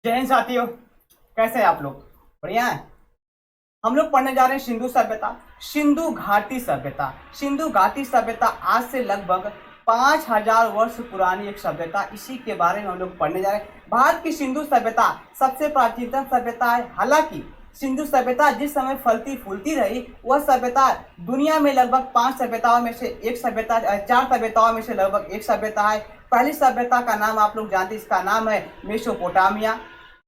जय हिंद साथियों, कैसे हैं आप लोग? बढ़िया है। हम लोग पढ़ने जा रहे हैं सिंधु सभ्यता, सिंधु घाटी सभ्यता। सिंधु घाटी सभ्यता आज से लगभग 5000 वर्ष पुरानी एक सभ्यता, इसी के बारे में हम लोग पढ़ने जा रहे हैं। भारत की सिंधु सभ्यता सबसे प्राचीनतम सभ्यता है। हालांकि सिंधु सभ्यता जिस समय फलती फूलती रही, वह सभ्यता दुनिया में लगभग 5 सभ्यताओं में से एक सभ्यता, 4 सभ्यताओं में से लगभग एक सभ्यता है। पहली सभ्यता का नाम आप लोग जानते हैं, इसका नाम है मेसोपोटामिया।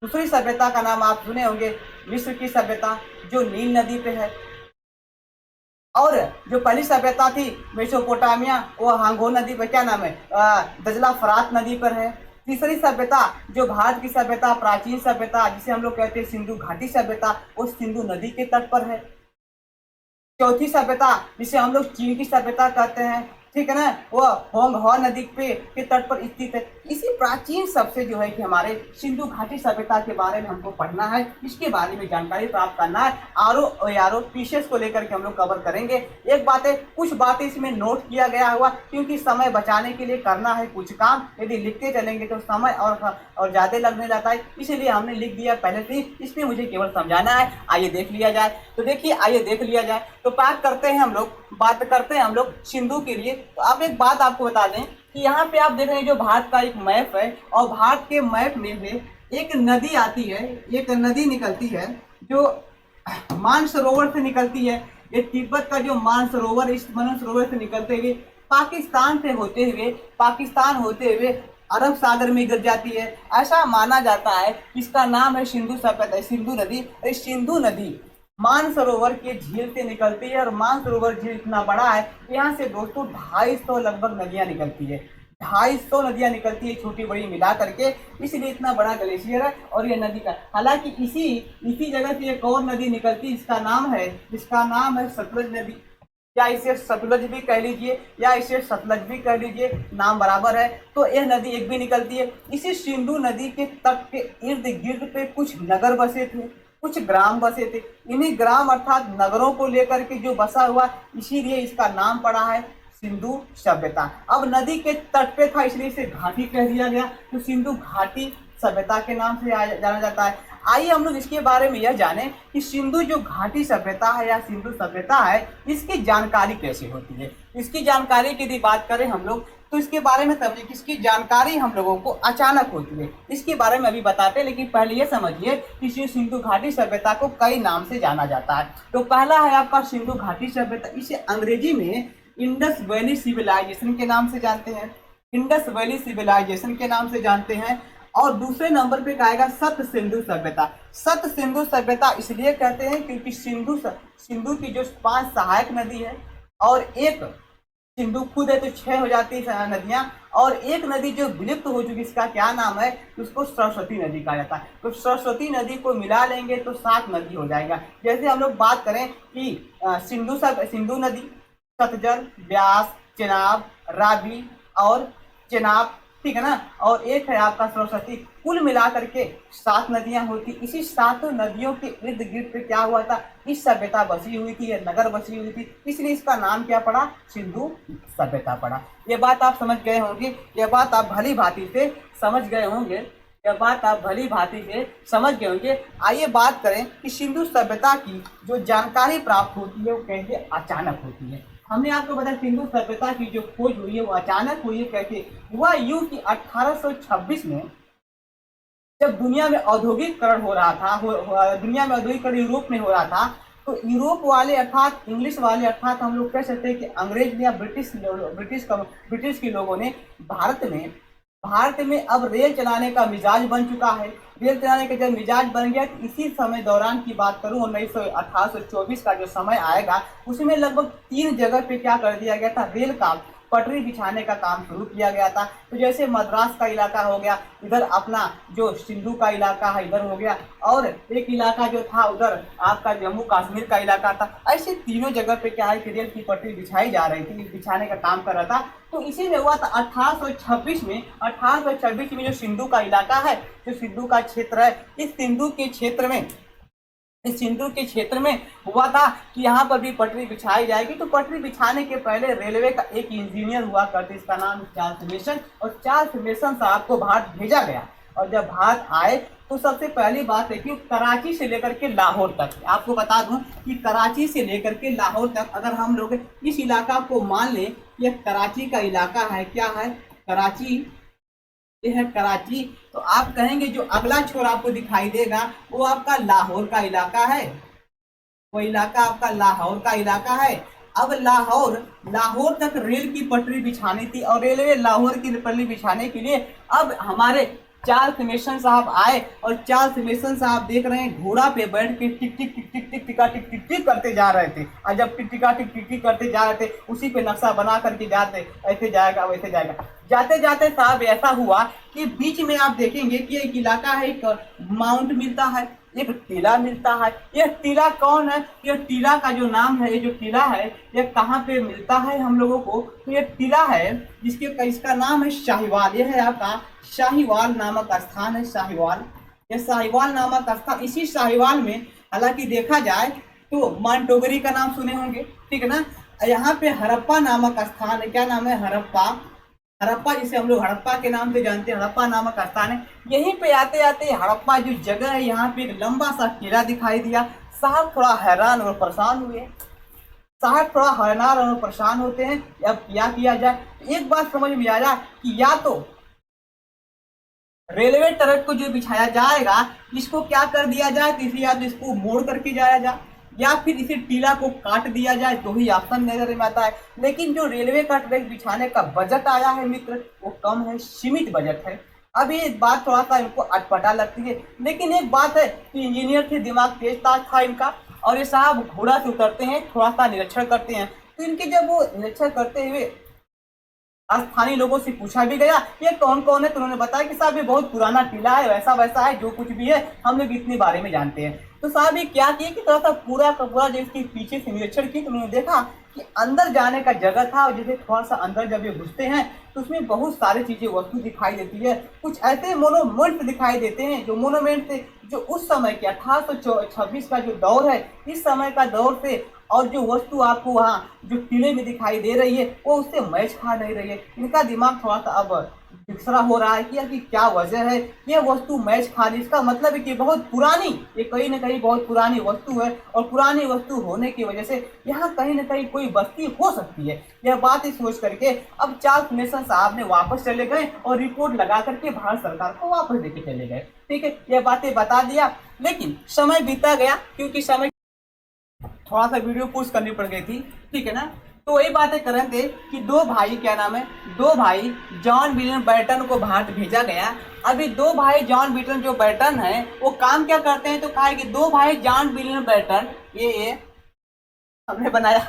दूसरी सभ्यता का नाम आप सुने होंगे, मिस्र की सभ्यता, जो नील नदी पे है। और जो पहली सभ्यता थी मेसोपोटामिया, वो हांगो नदी पर, क्या नाम है, दजला फरात नदी पर है। तीसरी सभ्यता जो भारत की सभ्यता, प्राचीन सभ्यता जिसे हम लोग कहते हैं सिंधु घाटी सभ्यता, वो सिंधु नदी के तट पर है। चौथी सभ्यता जिसे हम लोग चीन की सभ्यता कहते हैं, ठीक है ना, वो होंगहो नदी के तट पर स्थित है। इसी प्राचीन सबसे जो है कि हमारे सिंधु घाटी सभ्यता के बारे में हमको पढ़ना है, इसके बारे में जानकारी प्राप्त करना है। आरो पीसेस को लेकर के हम लोग कवर करेंगे। एक बात है, कुछ बातें इसमें नोट किया गया हुआ, क्योंकि समय बचाने के लिए करना है कुछ काम। यदि लिखते चलेंगे तो समय और ज्यादा लगने लगता है, इसीलिए हमने लिख दिया पहले से। इसमें मुझे केवल समझाना है। आइए देख लिया जाए। तो देखिए, आइए देख लिया जाए। तो बात करते हैं हम लोग सिंधु के लिए। तो अब एक बात आपको बता दें कि यहाँ पे आप देख रहे हैं जो भारत का एक मैप है, और भारत के मैप में भी एक नदी आती है, एक नदी निकलती है जो मानसरोवर से निकलती है। ये तिब्बत का जो मानसरोवर, इस मानसरोवर से निकलते हुए पाकिस्तान होते हुए अरब सागर में गिर जाती है। ऐसा माना जाता है। इसका नाम है सिंधु सभ्यता, सिंधु नदी। सिंधु नदी मानसरोवर के झील से निकलती है, और मानसरोवर झील इतना बड़ा है, यहाँ से दोस्तों 250 लगभग नदियां निकलती है। 250 नदियां निकलती है, छोटी बड़ी मिला करके, इसलिए इतना बड़ा ग्लेशियर है। और ये नदी का, हालांकि इसी जगह से एक और नदी निकलती है, इसका नाम है सतलज नदी, या इसे सतलज भी कह लीजिए या इसे सतलज भी कह लीजिए, नाम बराबर है। तो यह नदी एक भी निकलती है। इसी सिंधु नदी के तट के इर्द गिर्द पे कुछ नगर बसे थे, कुछ ग्राम बसे थे। इन्हीं ग्राम अर्थात नगरों को लेकर के जो बसा हुआ, इसीलिए इसका नाम पड़ा है सिंधु सभ्यता। अब नदी के तट पे था, इसलिए इसे घाटी कह दिया गया। तो सिंधु घाटी सभ्यता के नाम से जाना जाता है। आइए हम लोग इसके बारे में यह जाने कि सिंधु जो घाटी सभ्यता है या सिंधु सभ्यता है, इसकी जानकारी कैसे होती है। इसकी जानकारी की यदि बात करें हम लोग, तो इसके बारे में समझिए, इसकी जानकारी हम लोगों को अचानक होती है। इसके बारे में अभी बताते हैं, लेकिन पहले ये समझिए कि सिंधु घाटी सभ्यता को कई नाम से जाना जाता है। तो पहला है आपका सिंधु घाटी सभ्यता। इसे अंग्रेजी में इंडस वैली सिविलाइजेशन के नाम से जानते हैं, इंडस वैली सिविलाइजेशन के नाम से जानते हैं। और दूसरे नंबर पे आएगा सप्त सिंधु सभ्यता। सप्त सिंधु सभ्यता इसलिए कहते हैं क्योंकि सिंधु की जो 5 सहायक नदी है, और एक सिंधु खुद है तो 6 हो जाती है नदियां, और एक नदी जो विलुप्त हो चुकी, इसका क्या नाम है, उसको सरस्वती नदी कहा जाता है। तो सरस्वती नदी को मिला लेंगे तो 7 नदी हो जाएगा। जैसे हम लोग बात करें कि सिंधु नदी, सतलज, ब्यास, चेनाब, रावी और चेनाब, ठीक है ना, और एक है आपका सरस्वती। कुल मिलाकर के 7 नदियां होती। इसी 7 नदियों के इर्द गिर्द पे क्या हुआ था, इस सभ्यता बसी हुई थी, नगर बसी हुई थी, इसलिए इसका नाम क्या पड़ा, सिंधु सभ्यता पड़ा। ये बात आप समझ गए होंगे, ये बात आप भली भांति से समझ गए होंगे। आइए बात करें कि सिंधु सभ्यता की जो जानकारी प्राप्त होती है वो कैसे अचानक होती है। हमने आपको बताया सिंधु सभ्यता की जो खोज हुई है वो अचानक हुई है। कैसे हुआ, यूं कि 1826 में जब दुनिया में औद्योगिकरण हो रहा था, दुनिया में औद्योगिकरण यूरोप में हो रहा था, तो यूरोप वाले अर्थात इंग्लिश वाले, अर्थात हम लोग कह सकते हैं कि अंग्रेज या ब्रिटिश के लोगों ने भारत में अब रेल चलाने का मिजाज बन चुका है। रेल चलाने का जब मिजाज बन गया, तो इसी समय दौरान की बात करूं, 1824 का जो समय आएगा, उसमें लगभग 3 जगह पे क्या कर दिया गया था, रेल का पटरी बिछाने का काम शुरू किया गया था। तो जैसे मद्रास का इलाका हो गया, इधर अपना जो सिंधु का इलाका है इधर हो गया, और एक इलाका जो था उधर आपका जम्मू कश्मीर का इलाका था। ऐसे तीनों जगह पे क्या है कि रेल की पटरी बिछाई जा रही थी, बिछाने का काम कर रहा था। तो इसी में हुआ था 1826 में जो सिंधु का इलाका है, जो सिंधु का क्षेत्र है, इस सिंधु के क्षेत्र में हुआ था कि यहाँ पर भी पटरी बिछाई जाएगी। तो पटरी बिछाने के पहले रेलवे का एक इंजीनियर हुआ करते, इसका नाम चार्ल्स मेसन, और चार्ल्स मेसन साहब को भारत भेजा गया। और जब भारत आए तो सबसे पहली बात है कि कराची से लेकर के लाहौर तक, आपको बता दूं कि कराची से लेकर के लाहौर तक अगर हम लोग इस इलाका को मान लें, यह कराची का इलाका है, क्या है, कराची, ये है कराची, तो आप कहेंगे जो अगला छोर आपको दिखाई देगा वो आपका लाहौर का इलाका है, वो इलाका आपका लाहौर का इलाका है। अब लाहौर, लाहौर तक रेल की पटरी बिछानी थी और रेलवे लाहौर की पटरी बिछाने के लिए अब हमारे चार्ल्स मेसन साहब आए और चार्ल्स मेसन साहब देख रहे हैं घोड़ा पे बैठ के टिक टिक टिक टिक टिक टिका टिक टिक टिक करते जा रहे थे, और जब टिक टिका टिक टिक टिक करते जा रहे थे उसी पे नक्शा बना करके जाते, ऐसे जाएगा वैसे जाएगा। जाते जाते साहब ऐसा हुआ कि बीच में आप देखेंगे कि एक इलाका है, एक माउंट मिलता है, एक टीला मिलता है। यह टीला कौन है, यह टीला का जो नाम है, ये जो टीला है यह कहाँ पे मिलता है हम लोगों को, तो यह टीला है जिसके इसका नाम है शाहीवाल। यह है आपका शाहीवाल नामक स्थान है, शाहीवाल, यह शाहीवाल नामक स्थान। इसी शाहीवाल में हालांकि देखा जाए तो मानटोगरी का नाम सुने होंगे, ठीक है ना। यहाँ पे हड़प्पा नामक स्थान है, क्या नाम है, हड़प्पा, हड़प्पा जिसे हम लोग हड़प्पा के नाम से जानते हैं, हड़प्पा नामक स्थान है। यहीं पे आते आते हड़प्पा जो जगह है यहाँ पे एक लंबा सा किला दिखाई दिया। साहब थोड़ा हैरान और परेशान हुए, साहब थोड़ा हैरान और परेशान होते हैं, अब क्या किया जाए। एक बात समझ में आया कि या तो रेलवे ट्रैक को जो बिछाया जाएगा इसको क्या कर दिया जाए, तो इसे या तो इसको मोड़ करके जाया जाए या फिर इसे टीला को काट दिया जाए, तो ही ऑप्शन नजर में आता है। लेकिन जो रेलवे का ट्रैक बिछाने का बजट आया है मित्र वो कम है, सीमित बजट है। अब ये बात थोड़ा सा इनको अटपटा लगती है, लेकिन एक बात है कि इंजीनियर थे, दिमाग तेज था इनका, और ये साहब घोड़ा से उतरते हैं, थोड़ा सा निरीक्षण करते हैं। तो इनके जब वो निरीक्षण करते हुए स्थानीय लोगों से पूछा भी गया ये कौन कौन है, तो उन्होंने बताया कि साहब ये बहुत पुराना टीला है, वैसा वैसा है, जो कुछ भी है हम लोग इतने बारे में जानते हैं। तो साहब ये क्या किए कि थोड़ा सा पूरा का पूरा जब इसके पीछे से निरीक्षण किया तो उन्होंने देखा कि अंदर जाने का जगह था, और जैसे थोड़ा सा अंदर जब ये घुसते हैं तो उसमें बहुत सारी चीजें वस्तु दिखाई देती है। कुछ ऐसे मोनोमेंट दिखाई देते हैं, जो मोनोमेंट थे जो उस समय के 1826 का जो दौर है, इस समय का दौर से, और जो वस्तु आपको वहाँ जो टीले में दिखाई दे रही है वो उससे मैच खा नहीं रही है। इनका दिमाग थोड़ा सा अब दूसरा हो रहा है कि क्या वजह है, ये वस्तु मैच खा रही, इसका मतलब है कि बहुत पुरानी, ये कहीं ना कहीं बहुत पुरानी वस्तु है, और पुरानी वस्तु होने की वजह से यहाँ कहीं ना कहीं कोई बस्ती हो सकती है। यह बात ही सोच करके अब चार्ल्स मेसन साहब ने वापस चले गए और रिपोर्ट लगा करके भारत सरकार को वापस देके चले गए। ठीक है, यह बातें बता दिया, लेकिन समय बीता गया क्योंकि समय थोड़ा सा वीडियो पोस्ट करनी पड़ गई थी, ठीक है ना। तो वही बातें कर रहे थे कि दो भाई, क्या नाम है, दो भाई जॉन विलियम बेल्टन को भारत भेजा गया। अभी दो भाई जॉन विलियम जो बेल्टन है वो काम क्या करते हैं, तो कहा कि दो भाई जॉन विलियम बेल्टन ये हमने बनाया,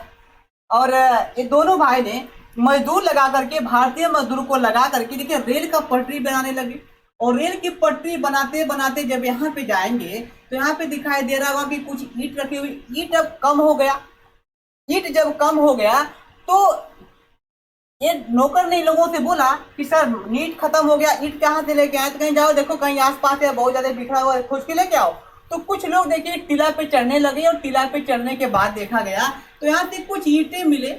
और ये दोनों भाई ने मजदूर लगा करके, भारतीय मजदूर को लगा करके देखिए रेल का पटरी बनाने लगे। और रेल की पटरी बनाते बनाते जब यहाँ पे जाएंगे तो यहाँ पे दिखाई दे रहा होगा कि कुछ ईंट रखी हुई, ईंट अब कम हो गया। ईंट जब कम हो गया तो ये नौकर ने लोगों से बोला कि सर ईंट खत्म हो गया, ईंट कहाँ से लेके आए, तो कहीं जाओ देखो कहीं आसपास है, बहुत ज्यादा बिखरा हुआ है, खोज के लेके आओ। तो कुछ लोग देखिए टीला पे चढ़ने लगे, और टीला पे चढ़ने के बाद देखा गया तो यहाँ से कुछ ईंटें मिले,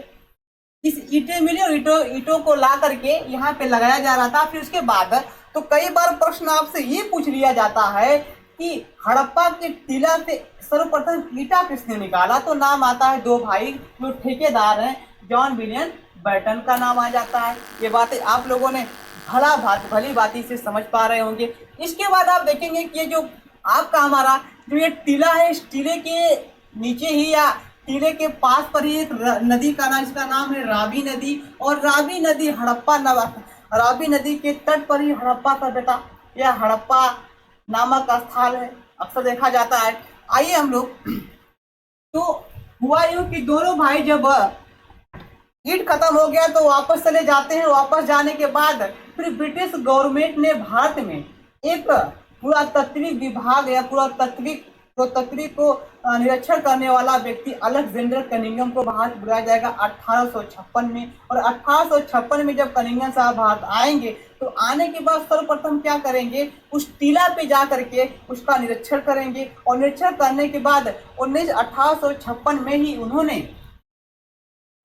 इस ईंटें मिले और ईंटों को ला करके यहाँ पे लगाया जा रहा था। फिर उसके बाद तो कई बार प्रश्न आपसे ये पूछ लिया जाता है कि हड़प्पा के टीला से सर्वप्रथम ईंटा किसने निकाला, तो नाम आता है दो भाई जो ठेकेदार हैं, जॉन विलियम बेल्टन का नाम आ जाता है। ये बातें आप लोगों ने भली बाती से समझ पा रहे होंगे। इसके बाद आप देखेंगे कि ये जो आपका हमारा जो ये टीला है, इस टीले के नीचे ही या टीले के पास पर ही एक नदी का नाम, इसका नाम है रावी नदी, और रावी नदी रावी नदी के तट पर ही हड़प्पा सभ्यता या हड़प्पा नामक स्थल है, अक्सर देखा जाता है। आइए हम लोग, तो हुआ यूं कि दोनों भाई जब ईंट खत्म हो गया तो वापस चले जाते हैं। वापस जाने के बाद फिर ब्रिटिश गवर्नमेंट ने भारत में एक पुरातात्विक विभाग या पुरातात्विक को निरीक्षण करने वाला व्यक्ति अलेक्जेंडर कनिंघम को भारत बुलाया जाएगा 1856 में। और 1856 में जब कनिंघम साहब भारत आएंगे तो आने के बाद सर्वप्रथम क्या करेंगे, उस टीला पे जा करके उसका निरीक्षण करेंगे, और निरीक्षण करने के बाद 1856 में ही उन्होंने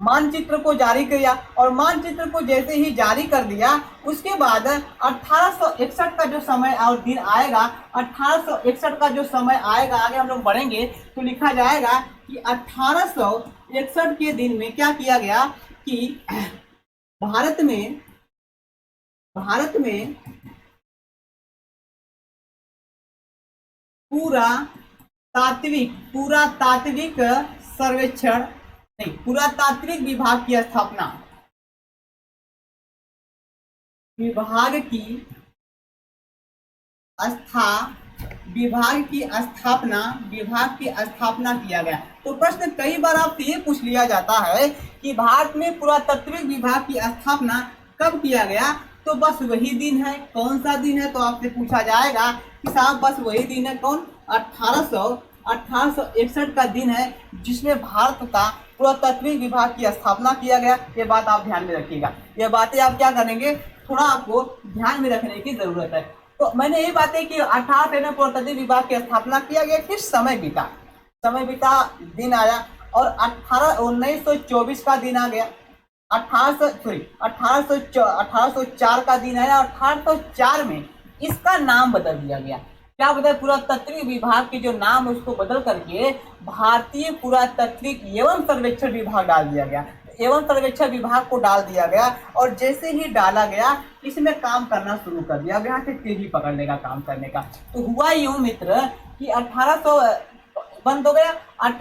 मानचित्र को जारी किया और मानचित्र को जैसे ही जारी कर दिया उसके बाद 1861 का जो समय और दिन आएगा, 1861 का जो समय आएगा, आगे हम लोग बढ़ेंगे तो लिखा जाएगा कि 1861 के दिन में क्या किया गया कि भारत में पूरा तात्विक सर्वेक्षण नहीं, पुरातात्विक विभाग की स्थापना, विभाग की स्थापना किया गया। तो प्रश्न कई बार आपसे ये पूछ लिया जाता है कि भारत में पुरातात्विक विभाग की स्थापना कब किया गया, तो बस वही दिन है। कौन सा दिन है, तो आपसे पूछा जाएगा कि साहब बस वही दिन है। कौन? 1861 का दिन है जिसमें भारत का पुरातात्विक विभाग की स्थापना किया गया। ये बात आप ध्यान में रखिएगा। ये बातें आप क्या करेंगे, थोड़ा आपको ध्यान में रखने की जरूरत है। तो मैंने ये बातें कि 18 में पुरातात्विक विभाग की स्थापना किया गया, किस समय बीता दिन आया और 1924 का दिन आ गया। 1804 का दिन आया। 1804 में इसका नाम बदल दिया गया। क्या बदल? पुरातात्विक विभाग के जो नाम है उसको बदल करके भारतीय पुरातात्विक एवं सर्वेक्षण विभाग डाल दिया गया। एवं सर्वेक्षण विभाग को डाल दिया गया और जैसे ही डाला गया इसमें काम करना शुरू कर दिया गया, तेजी पकड़ने का, काम करने का। तो हुआ यूं मित्र कि 1800 बंद हो गया।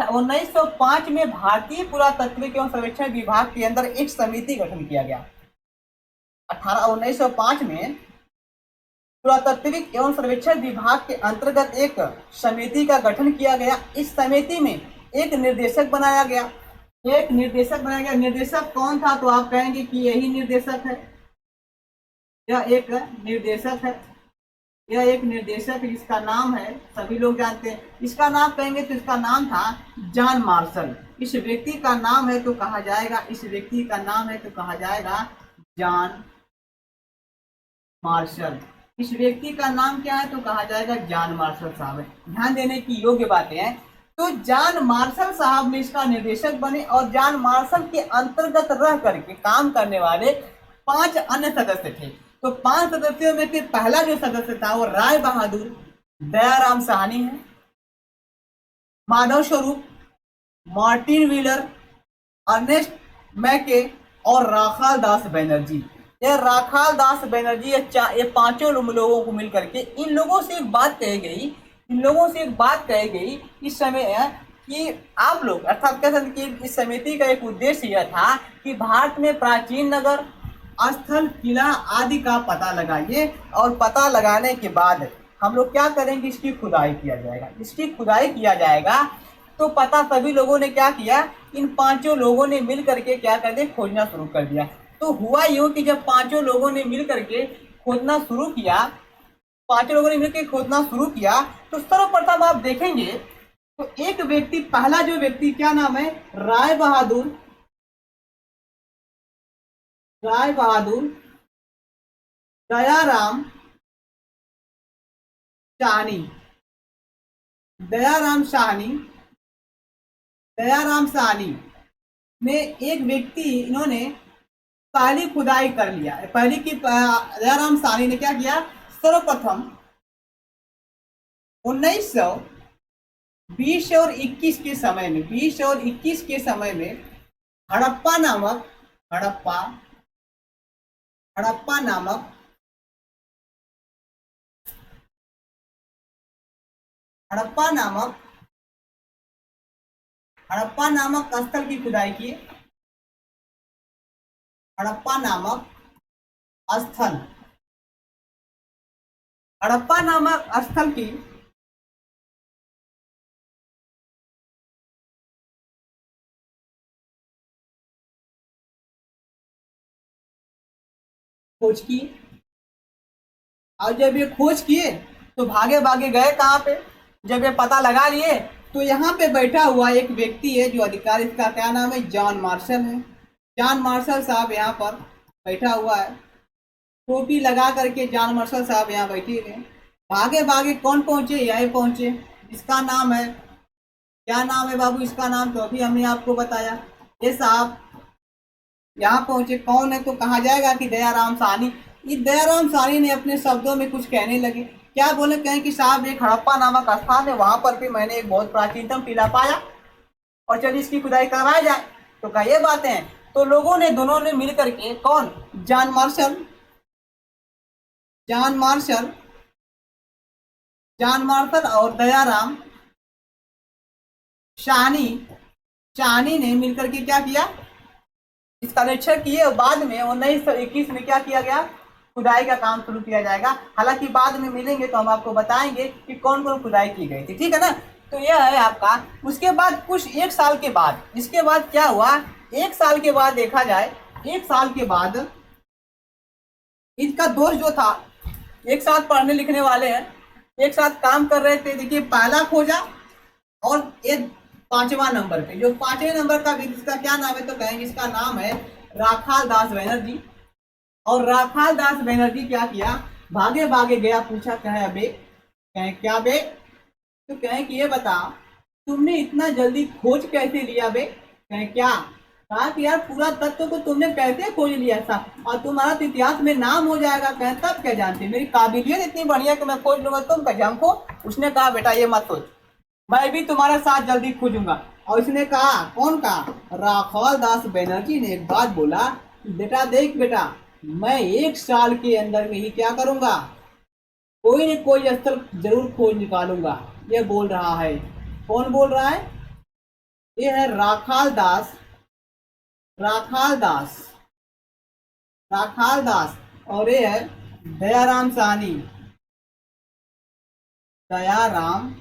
1905 में भारतीय पुरातात्विक एवं सर्वेक्षण विभाग के अंदर एक समिति गठन किया गया। 1905 में पुरातात्विक एवं सर्वेक्षण विभाग के अंतर्गत एक समिति का गठन किया गया। इस समिति में एक निर्देशक बनाया गया। निर्देशक कौन था? तो आप कहेंगे कि यही निर्देशक है। यह एक निर्देशक इसका नाम है, सभी लोग जानते हैं। इसका नाम कहेंगे तो इसका नाम था जॉन मार्शल। इस व्यक्ति का नाम है तो कहा जाएगा जॉन मार्शल। इस व्यक्ति का नाम क्या है? तो कहा जाएगा जॉन मार्शल साहब। ध्यान देने की योग्य बातें हैं। तो जॉन मार्शल साहब में इसका निर्देशक बने और जॉन मार्शल के अंतर्गत रह करके काम करने वाले 5 अन्य सदस्य थे। तो 5 सदस्यों में से पहला जो सदस्य था वो राय बहादुर, दयाराम साहनी है, माधव स्वरूप, मार्टिन व्हीलर, अर्नेस्ट मैके और राखाल दास बनर्जी। ये राखाल दास बनर्जी ये पांचों लोगों को मिलकर के इन लोगों से एक बात कही गई इस समय कि आप लोग, अर्थात कह सकते कि इस समिति का एक उद्देश्य यह था कि भारत में प्राचीन नगर, स्थल, किला आदि का पता लगाइए और पता लगाने के बाद हम लोग क्या करेंगे, इसकी खुदाई किया जाएगा। तो पता सभी लोगों ने क्या किया, इन 5 लोगों ने मिल करके क्या कर दिया, खोजना शुरू कर दिया। तो हुआ यूं कि जब 5 लोगों ने मिल करके खोदना शुरू किया तो सर्वप्रथम आप देखेंगे तो एक व्यक्ति, पहला जो व्यक्ति, क्या नाम है, राय बहादुर दयाराम साहनी में एक व्यक्ति, इन्होंने पहली खुदाई कर लिया। दयाराम साहनी ने क्या किया, सर्वप्रथम 1920 और 21 के समय में हड़प्पा नामक स्थल की खुदाई की। हड़प्पा नामक स्थल की खोज की। और जब ये खोज किए तो भागे गए कहाँ पे, जब ये पता लगा लिए तो यहाँ पे बैठा हुआ एक व्यक्ति है जो अधिकारी, इसका क्या नाम है, जॉन मार्शल है। जॉन मार्शल साहब यहाँ पर बैठा हुआ है, टोपी लगा करके जॉन मार्शल साहब यहाँ बैठे हुए। भागे कौन पहुंचे, यही पहुंचे। इसका नाम है, क्या नाम है बाबू इसका नाम, तो अभी हमने आपको बताया। ये साहब यहाँ पहुंचे, कौन है तो कहा जाएगा कि दयाराम साहनी। ये दयाराम साहनी ने अपने शब्दों में कुछ कहने लगे। क्या बोले, कहें कि साहब एक हड़प्पा नामक स्थान है, वहां पर भी मैंने एक बहुत प्राचीनतम टीला पाया और चलिए इसकी खुदाई करवाई जाए। तो कहा ये बातें हैं। तो लोगों ने, दोनों ने मिलकर के, कौन, John Marshall, John Marshall, John Marshall और दयाराम साहनी, साहनी ने मिलकर के क्या किया, इसका निरीक्षण किए और बाद में 1921 में क्या किया गया, खुदाई का काम शुरू किया जाएगा। हालांकि बाद में मिलेंगे तो हम आपको बताएंगे कि कौन कौन खुदाई की गई थी, ठीक है ना। तो यह है आपका। उसके बाद कुछ 1 साल के बाद, इसके बाद क्या हुआ, 1 साल के बाद देखा जाए, 1 साल के बाद इसका दोस्त जो था, एक साथ पढ़ने लिखने वाले हैं, एक साथ काम कर रहे थे। देखिए पहला खोजा और एक 5वां नंबर पे, जो 5वें नंबर का इसका क्या नाम है तो कहेंगे इसका नाम है राखाल दास बनर्जी। और राखाल दास बनर्जी क्या किया, भागे भागे गया, पूछा, कहे अबे, कहे क्या बे, तो कहे कि ये बता तुमने इतना जल्दी खोज कैसे लिया बे, कहे क्या, कहा कि यार पूरा तत्व को तुमने कैसे खोज लिया था और तुम्हारा तो इतिहास में नाम हो जाएगा। कहे तब क्या जानते, मेरी काबिलियत इतनी बढ़िया कि मैं खोज लूंगा, तुम कैसे हमको। उसने कहा बेटा ये मत सोच, मैं भी तुम्हारा साथ जल्दी खोजूंगा। और इसने कहा, कौन कहा, राखाल दास बनर्जी ने एक बात बोला, बेटा देख बेटा, मैं 1 साल के अंदर में ही क्या करूंगा, कोई न कोई स्थल जरूर खोज निकालूंगा। ये बोल रहा है, कौन बोल रहा है, ये है राखाल दास, राखाल दास, राखाल दास। और ये है दयाराम साहनी, दयाराम,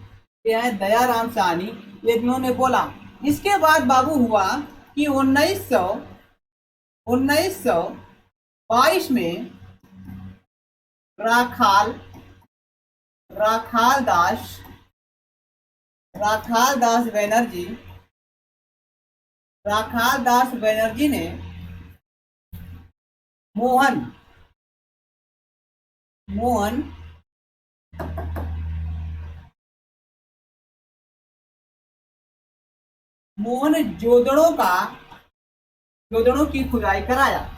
ये है दयाराम साहनी। ये दोनों ने बोला। इसके बाद बाबू हुआ कि 1922 में राखाल, राखाल दास, राखाल दास बनर्जी, राखाल दास बनर्जी ने मोहन, मोहन मोहन जोदड़ों का, जोदड़ों की खुदाई कराया,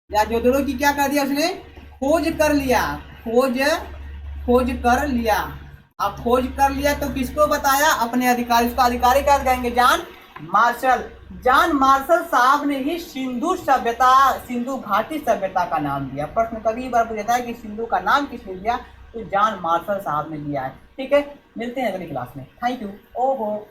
या जोदड़ों की क्या कर दिया उसने, खोज कर लिया, खोज, खोज कर लिया। अब खोज कर लिया तो किसको बताया, अपने अधिकारी, उसका अधिकारी क्या कहेंगे, जॉन मार्शल। जॉन मार्शल साहब ने ही सिंधु सभ्यता, सिंधु घाटी सभ्यता का नाम दिया। प्रश्न कभी बार पूछता है कि सिंधु का नाम किसने दिया, तो जॉन मार्शल साहब ने दिया है। ठीक है, मिलते हैं अगली क्लास में। Thank you. ओहो।